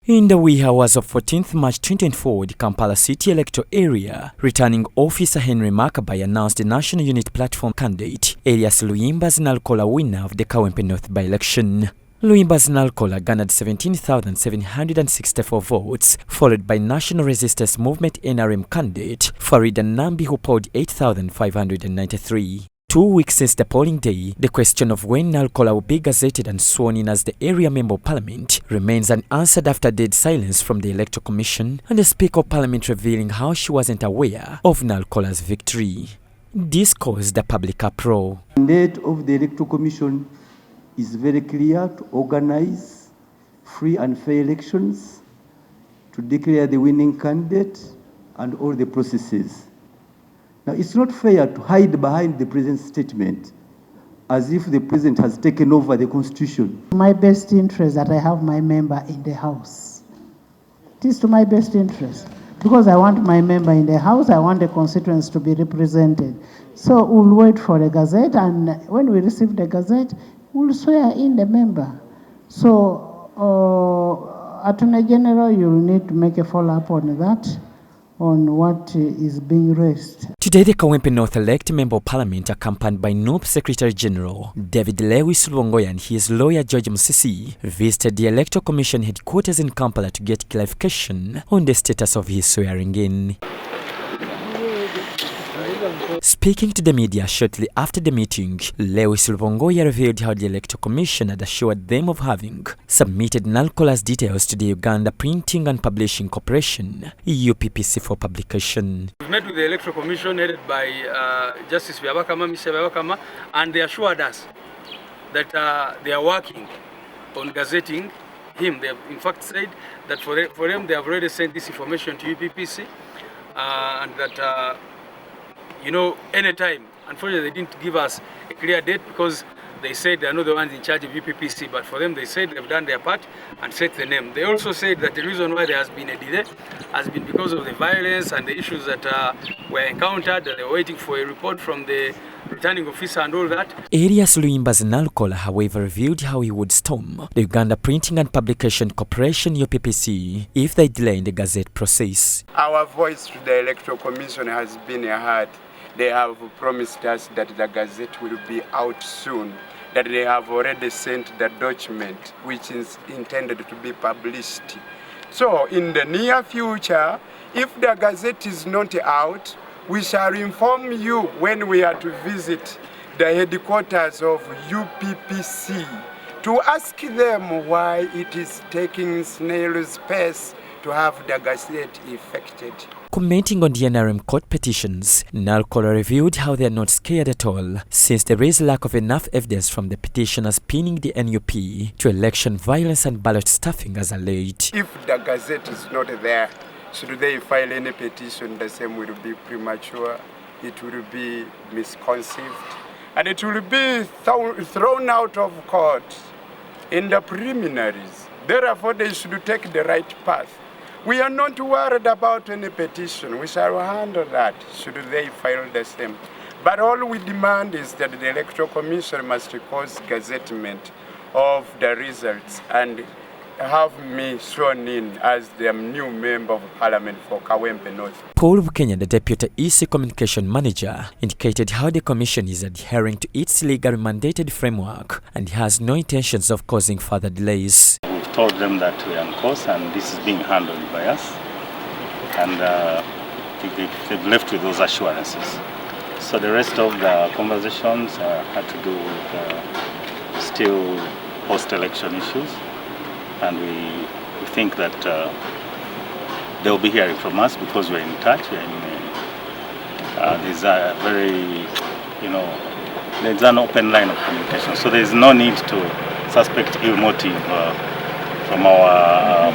In the wee hours of 14th March 2024, the Kampala City electoral area, returning officer Henry Makabai announced the National Unit Platform candidate, Erias Luyimbazi Nalukoola, winner of the Kawempe North by-election. Luyimbazi Nalukoola garnered 17,764 votes, followed by National Resistance Movement NRM candidate Farida Nambi, who polled 8,593. 2 weeks since the polling day, the question of when Nalukoola will be gazetted and sworn in as the area member of parliament remains unanswered after dead silence from the Electoral Commission and the Speaker of Parliament revealing how she wasn't aware of Nalukoola's victory. This caused the public uproar. The mandate of the Electoral Commission is very clear: to organize free and fair elections, to declare the winning candidate, and all the processes. Now, it's not fair to hide behind the President's statement as if the President has taken over the Constitution. My best interest that I have my member in the House. It is to my best interest because I want my member in the House, I want the constituents to be represented. So we'll wait for the Gazette, and when we receive the Gazette, we'll swear in the member. So, Attorney General, you'll need to make a follow-up on that, on what is being raised. Today, the Kawempe North elect Member of Parliament, accompanied by NUP Secretary General David Lewis Luongoya and his lawyer George Musisi, visited the Electoral Commission headquarters in Kampala to get clarification on the status of his swearing in. Speaking to the media shortly after the meeting, Lewis Luongoya revealed how the Electoral Commission had assured them of having submitted Nalukoola's details to the Uganda Printing and Publishing Corporation, UPPC, for publication. We met with the Electoral Commission headed by Justice Byabakama, Mr. Byabakama, and they assured us that they are working on gazetting him. They have in fact said that for them they have already sent this information to UPPC and that anytime. Unfortunately, they didn't give us a clear date because they said they are not the ones in charge of UPPC, but for them they said they've done their part and set the name. They also said that the reason why there has been a delay has been because of the violence and the issues that were encountered, that they were waiting for a report from the returning officer and all that. Erias Luyimbazi Nalukoola, however, revealed how he would storm the Uganda Printing and Publication Corporation, UPPC, if they delay in the Gazette process. Our voice to the Electoral Commission has been heard. They have promised us that the Gazette will be out soon, that they have already sent the document which is intended to be published. So in the near future, if the Gazette is not out, we shall inform you when we are to visit the headquarters of UPPC to ask them why it is taking snail's pace to have the Gazette effected. Commenting on the NRM court petitions, Nalukoola revealed how they are not scared at all, since there is lack of enough evidence from the petitioners pinning the NUP to election violence and ballot stuffing as alleged. If the Gazette is not there, should they file any petition, the same will be premature, it will be misconceived, and it will be thrown out of court in the preliminaries. Therefore, they should take the right path. We are not worried about any petition. We shall handle that, should they file the same. But all we demand is that the Electoral Commission must cause gazettement of the results and have me sworn in as the new Member of Parliament for Kawempe North. Paul Bukenya, the Deputy EC Communication Manager, indicated how the Commission is adhering to its legally mandated framework and has no intentions of causing further delays. We've told them that we are on course and this is being handled by us, and they've left with those assurances. So the rest of the conversations had to do with still post-election issues, and we think that they'll be hearing from us because we're in touch. There's a very, there's an open line of communication. So there's no need to suspect ill motive from our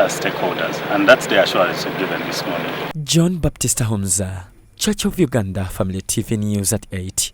stakeholders. And that's the assurance we've given this morning. John Baptista Homza, Church of Uganda, Family TV News at 8.